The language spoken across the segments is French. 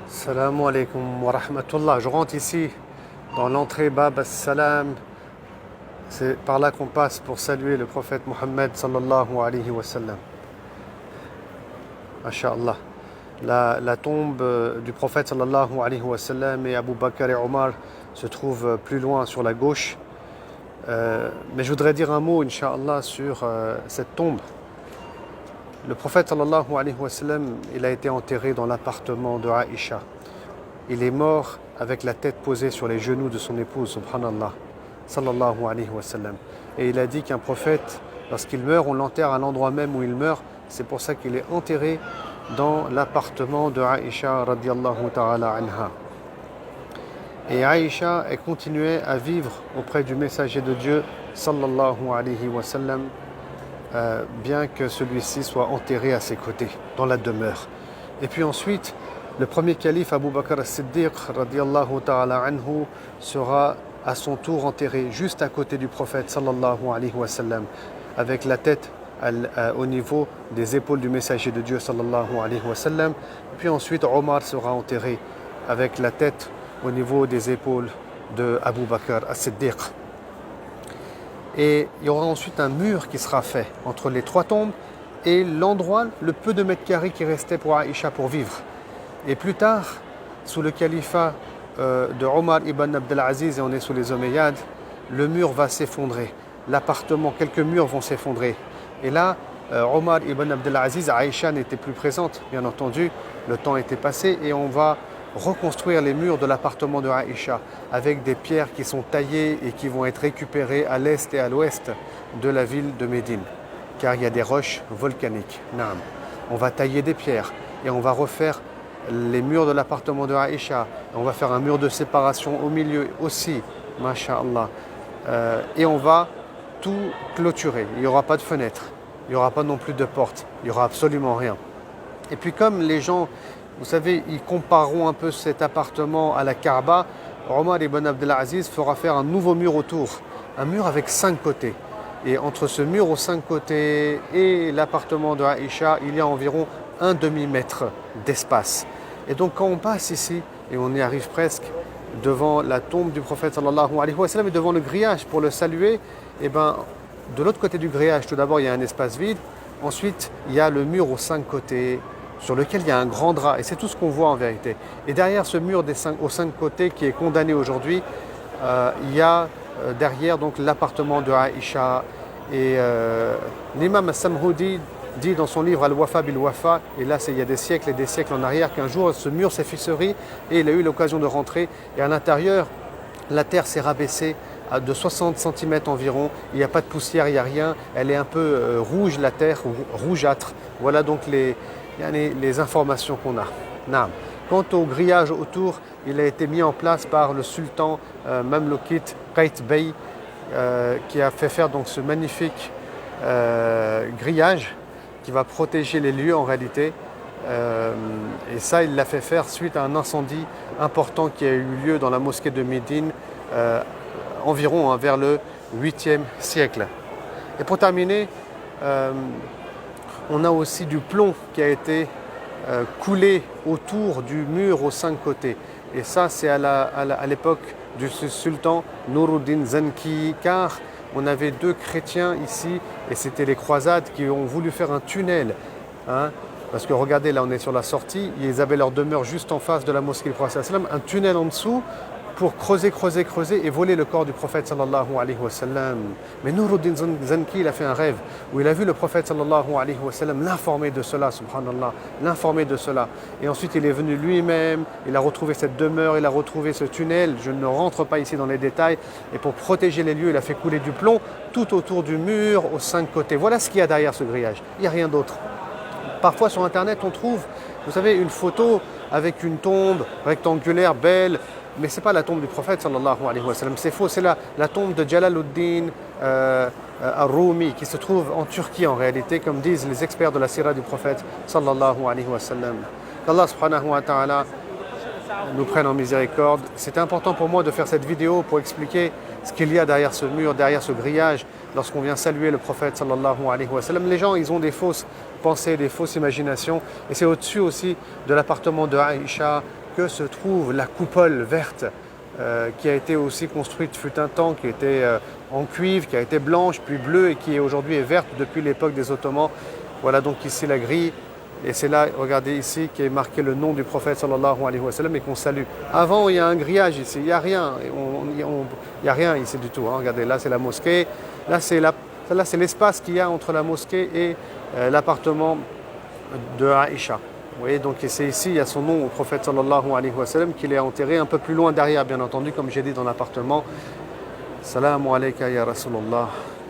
Salam alaikum wa rahmatullah. Je rentre ici dans l'entrée Bab as-Salam. C'est par là qu'on passe pour saluer le prophète Mohammed sallallahu alayhi wa sallam. Masha'Allah. La tombe du prophète sallallahu alayhi wa sallam et Abu Bakr et Omar se trouve plus loin sur la gauche. Mais je voudrais dire un mot, Inch'Allah, sur cette tombe. Le prophète sallallahu alayhi wa sallam, il a été enterré dans l'appartement de Aïcha. Il est mort avec la tête posée sur les genoux de son épouse, subhanallah, sallallahu alayhi wa sallam. Et il a dit qu'un prophète, lorsqu'il meurt, on l'enterre à l'endroit même où il meurt. C'est pour ça qu'il est enterré dans l'appartement de Aïcha radiyallahu ta'ala anha. Et Aïcha, elle continuait à vivre auprès du messager de Dieu, sallallahu alayhi wa sallam, bien que celui-ci soit enterré à ses côtés, dans la demeure. Et puis ensuite, le premier calife Abu Bakr as-Siddiq radiyallahu ta'ala anhu sera à son tour enterré juste à côté du prophète sallallahu alayhi wa sallam, avec la tête au niveau des épaules du messager de Dieu sallallahu alayhi wa sallam. Puis ensuite, Omar sera enterré avec la tête au niveau des épaules de Abu Bakr as-Siddiq. Et il y aura ensuite un mur qui sera fait entre les trois tombes et l'endroit, le peu de mètres carrés qui restait pour Aïcha pour vivre. Et plus tard, sous le califat de Omar ibn Abdelaziz, et on est sous les Omeyyades, le mur va s'effondrer. L'appartement, quelques murs vont s'effondrer. Et là, Omar ibn Abdelaziz, Aïcha n'était plus présente, bien entendu, le temps était passé et on va reconstruire les murs de l'appartement de Aïcha avec des pierres qui sont taillées et qui vont être récupérées à l'est et à l'ouest de la ville de Médine, car il y a des roches volcaniques. Naam. On va tailler des pierres et on va refaire les murs de l'appartement de Aïcha. On va faire un mur de séparation au milieu aussi, masha'Allah. Et on va tout clôturer. Il n'y aura pas de fenêtre, il n'y aura pas non plus de porte, il n'y aura absolument rien. Et puis comme les gens, vous savez, ils compareront un peu cet appartement à la Kaaba, Omar ibn Abdelaziz fera faire un nouveau mur autour, un mur avec 5 côtés. Et entre ce mur aux 5 côtés et l'appartement de Aïcha, il y a environ un demi-mètre d'espace. Et donc quand on passe ici, et on y arrive presque devant la tombe du prophète sallallahu alayhi wa sallam et devant le grillage pour le saluer, et ben, de l'autre côté du grillage, tout d'abord, il y a un espace vide. Ensuite, il y a le mur aux 5 côtés, sur lequel il y a un grand drap, et c'est tout ce qu'on voit en vérité. Et derrière ce mur aux 5 côtés qui est condamné aujourd'hui, il y a derrière donc l'appartement de Aïcha. Et l'imam As-Samhoudi dit dans son livre Al-Wafa bil-Wafa, et là il y a des siècles et des siècles en arrière, qu'un jour ce mur s'est fissuré et il a eu l'occasion de rentrer, et à l'intérieur, la terre s'est rabaissée de 60 cm environ, il n'y a pas de poussière, il n'y a rien, elle est un peu rouge la terre, rougeâtre. Voilà donc les informations qu'on a. Naam. Quant au grillage autour, il a été mis en place par le sultan Mamloukite Qait Bey, qui a fait faire donc ce magnifique grillage qui va protéger les lieux en réalité. Et ça, il l'a fait faire suite à un incendie important qui a eu lieu dans la mosquée de Médine environ vers le 8e siècle. Et pour terminer, on a aussi du plomb qui a été coulé autour du mur aux 5 côtés. Et ça, c'est à l'époque du sultan Nuruddin Zanki, car on avait 2 chrétiens ici, et c'était les croisades qui ont voulu faire un tunnel. Parce que regardez, là on est sur la sortie, ils avaient leur demeure juste en face de la mosquée du prophète sallallahu alayhi wa sallam, un tunnel en dessous, pour creuser et voler le corps du prophète sallallahu alayhi wa sallam. Mais Nuruddin Zanki, il a fait un rêve où il a vu le prophète sallallahu alayhi wa sallam l'informer de cela, subhanallah, l'informer de cela. Et ensuite il est venu lui-même, il a retrouvé cette demeure, il a retrouvé ce tunnel. Je ne rentre pas ici dans les détails. Et pour protéger les lieux, il a fait couler du plomb tout autour du mur, aux 5 côtés. Voilà ce qu'il y a derrière ce grillage. Il n'y a rien d'autre. Parfois sur internet on trouve, vous savez, une photo avec une tombe rectangulaire, belle, mais ce n'est pas la tombe du prophète sallallahu alayhi wa sallam, c'est faux, c'est la tombe de Jalaluddin al-Rumi qui se trouve en Turquie en réalité, comme disent les experts de la sira du prophète sallallahu alayhi wa sallam. Qu'Allah subhanahu wa ta'ala nous prenne en miséricorde. C'était important pour moi de faire cette vidéo pour expliquer ce qu'il y a derrière ce mur, derrière ce grillage, lorsqu'on vient saluer le prophète sallallahu alayhi wa sallam. Les gens, ils ont des fausses pensées, des fausses imaginations, et c'est au-dessus aussi de l'appartement de Aïcha que se trouve la coupole verte qui a été aussi construite fut un temps, qui était en cuivre, qui a été blanche, puis bleue et qui aujourd'hui est verte depuis l'époque des Ottomans. Voilà donc ici la grille. Et c'est là, regardez ici, qui est marqué le nom du prophète sallallahu alayhi wa sallam et qu'on salue. Avant, il y a un grillage ici, il n'y a rien. Il n'y a rien ici du tout. Hein. Regardez, là c'est la mosquée. Là c'est l'espace qu'il y a entre la mosquée et l'appartement de Aïcha. Vous voyez, donc c'est ici, il y a son nom au prophète sallallahu alayhi wa sallam, qu'il est enterré un peu plus loin derrière, bien entendu, comme j'ai dit dans l'appartement. Salamu alayka ya Rasulallah.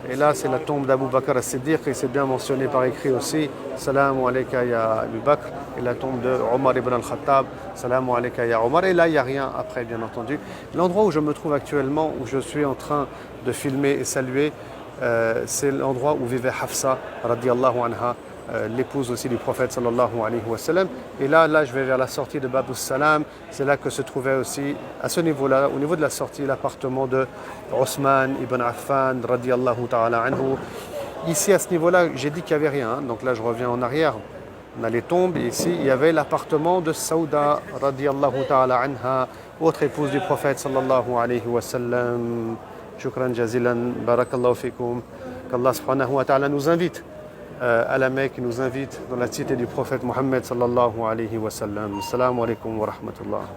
Et là, c'est la tombe d'Abu Bakr as-Siddiq, et c'est bien mentionné par écrit aussi. Salamu alayka ya Abu Bakr. Et la tombe de Omar ibn al-Khattab. Salamu alayka ya Omar. Et là, il n'y a rien après, bien entendu. L'endroit où je me trouve actuellement, où je suis en train de filmer et saluer, c'est l'endroit où vivait Hafsa, radiyallahu anha, l'épouse aussi du prophète sallallahu alayhi wa sallam. Et là, je vais vers la sortie de Babus Salam. C'est là que se trouvait aussi, à ce niveau-là, au niveau de la sortie, l'appartement de Othman ibn Affan, radiyallahu ta'ala anhu. Ici, à ce niveau-là, j'ai dit qu'il n'y avait rien. Hein. Donc là, je reviens en arrière. On a les tombes. Et ici, il y avait l'appartement de Saouda, radiyallahu ta'ala anha, autre épouse du prophète sallallahu alayhi wa sallam. Shukran jazilan, barakallahu fikum. Qu'Allah subhanahu wa ta'ala nous invite à la Mecque, nous invite dans la cité du prophète Mohammed sallallahu alayhi wa sallam. Assalamu alaikum wa rahmatullah.